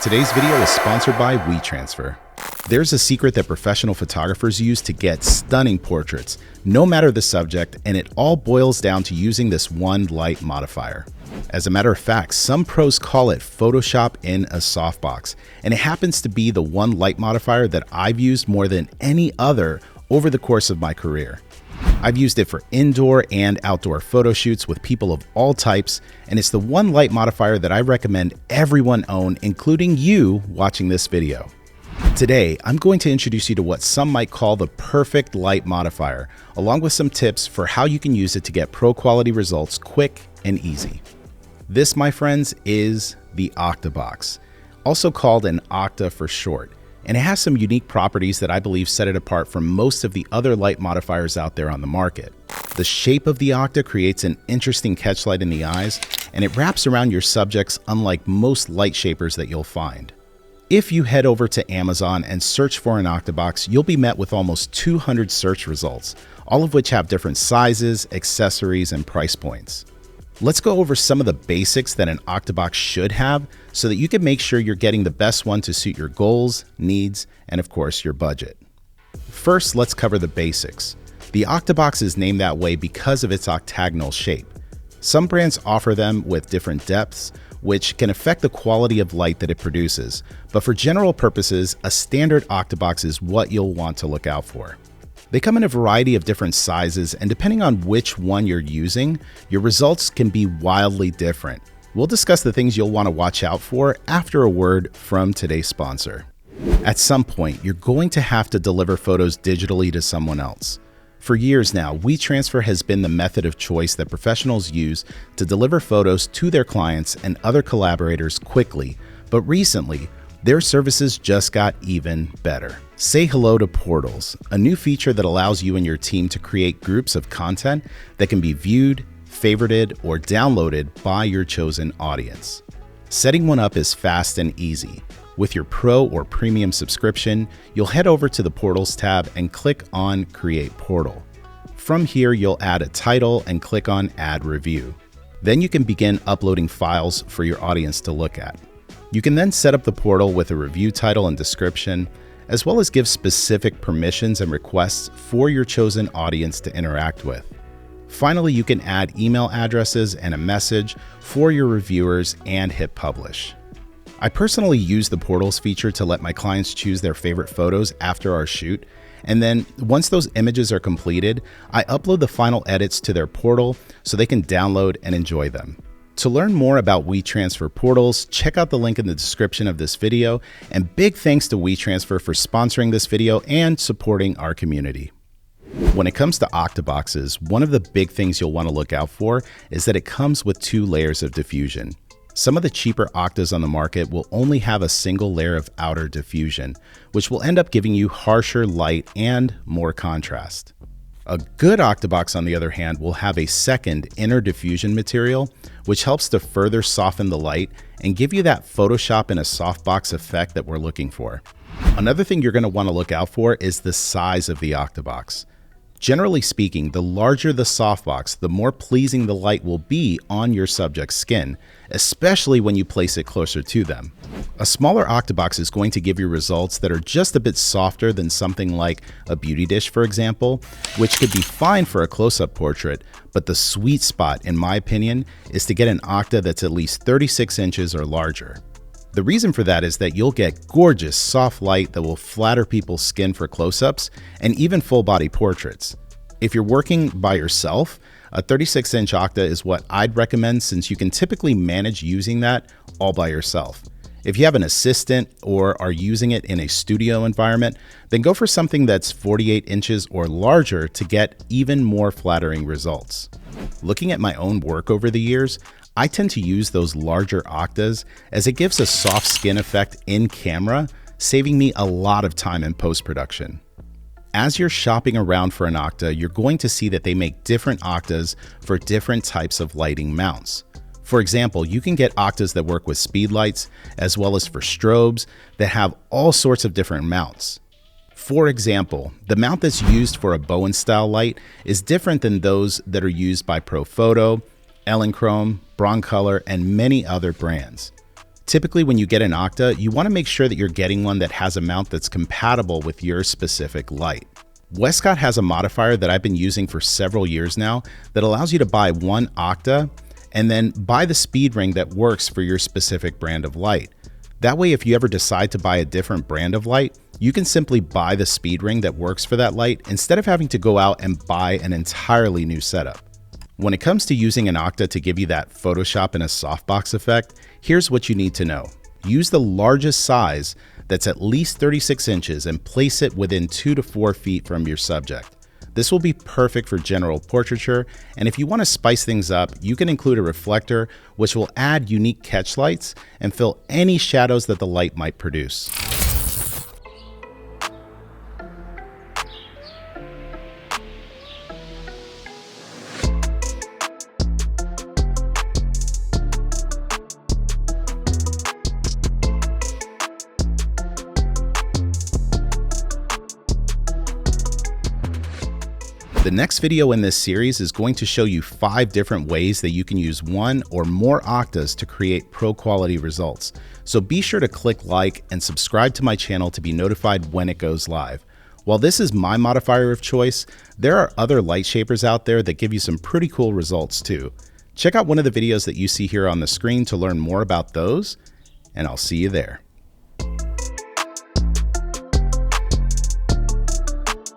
Today's video is sponsored by WeTransfer. There's a secret that professional photographers use to get stunning portraits, no matter the subject, and it all boils down to using this one light modifier. As a matter of fact, some pros call it Photoshop in a softbox, and it happens to be the one light modifier that I've used more than any other over the course of my career. I've used it for indoor and outdoor photo shoots with people of all types, and it's the one light modifier that I recommend everyone own, including you watching this video. Today, I'm going to introduce you to what some might call the perfect light modifier, along with some tips for how you can use it to get pro quality results quick and easy. This, my friends, is the Octabox, also called an Octa for short. And it has some unique properties that I believe set it apart from most of the other light modifiers out there on the market. The shape of the Octa creates an interesting catch light in the eyes, and it wraps around your subjects unlike most light shapers that you'll find. If you head over to Amazon and search for an Octabox, you'll be met with almost 200 search results, all of which have different sizes, accessories, and price points. Let's go over some of the basics that an Octabox should have so that you can make sure you're getting the best one to suit your goals, needs, and of course your budget. First, let's cover the basics. The Octabox is named that way because of its octagonal shape. Some brands offer them with different depths, which can affect the quality of light that it produces, but for general purposes, a standard Octabox is what you'll want to look out for. They come in a variety of different sizes, and depending on which one you're using, your results can be wildly different. We'll discuss the things you'll want to watch out for after a word from today's sponsor. At some point, you're going to have to deliver photos digitally to someone else. For years now, WeTransfer has been the method of choice that professionals use to deliver photos to their clients and other collaborators quickly, but recently, their services just got even better. Say hello to Portals, a new feature that allows you and your team to create groups of content that can be viewed, favorited, or downloaded by your chosen audience. Setting one up is fast and easy. With your Pro or Premium subscription, you'll head over to the Portals tab and click on Create Portal. From here, you'll add a title and click on Add Review. Then you can begin uploading files for your audience to look at. You can then set up the portal with a review title and description, as well as give specific permissions and requests for your chosen audience to interact with. Finally, you can add email addresses and a message for your reviewers and hit publish. I personally use the Portals feature to let my clients choose their favorite photos after our shoot, and then once those images are completed, I upload the final edits to their portal so they can download and enjoy them. To learn more about WeTransfer Portals, check out the link in the description of this video, and big thanks to WeTransfer for sponsoring this video and supporting our community. When it comes to Octaboxes, one of the big things you'll want to look out for is that it comes with 2 layers of diffusion. Some of the cheaper Octas on the market will only have a single layer of outer diffusion, which will end up giving you harsher light and more contrast. A good Octabox, on the other hand, will have a second inner diffusion material, which helps to further soften the light and give you that Photoshop in a softbox effect that we're looking for. Another thing you're going to want to look out for is the size of the Octabox. Generally speaking, the larger the softbox, the more pleasing the light will be on your subject's skin, especially when you place it closer to them. A smaller Octabox is going to give you results that are just a bit softer than something like a beauty dish, for example, which could be fine for a close-up portrait, but the sweet spot, in my opinion, is to get an Octa that's at least 36 inches or larger. The reason for that is that you'll get gorgeous soft light that will flatter people's skin for close-ups and even full-body portraits. If you're working by yourself, a 36-inch Octa is what I'd recommend, since you can typically manage using that all by yourself. If you have an assistant or are using it in a studio environment, then go for something that's 48 inches or larger to get even more flattering results. Looking at my own work over the years, I tend to use those larger Octas as it gives a soft skin effect in camera, saving me a lot of time in post-production. As you're shopping around for an Octa, you're going to see that they make different Octas for different types of lighting mounts. For example, you can get Octas that work with speed lights, as well as for strobes that have all sorts of different mounts. For example, the mount that's used for a Bowen style light is different than those that are used by Profoto, Elechrome, Broncolor, and many other brands. Typically, when you get an Octa, you want to make sure that you're getting one that has a mount that's compatible with your specific light. Westcott has a modifier that I've been using for several years now that allows you to buy one Octa and then buy the speed ring that works for your specific brand of light. That way, if you ever decide to buy a different brand of light, you can simply buy the speed ring that works for that light instead of having to go out and buy an entirely new setup. When it comes to using an Octa to give you that Photoshop in a softbox effect, here's what you need to know. Use the largest size that's at least 36 inches and place it within 2 to 4 feet from your subject. This will be perfect for general portraiture, and if you want to spice things up, you can include a reflector, which will add unique catch lights and fill any shadows that the light might produce. The next video in this series is going to show you 5 different ways that you can use one or more Octas to create pro quality results. So be sure to click like and subscribe to my channel to be notified when it goes live. While this is my modifier of choice, there are other light shapers out there that give you some pretty cool results too. Check out one of the videos that you see here on the screen to learn more about those, and I'll see you there.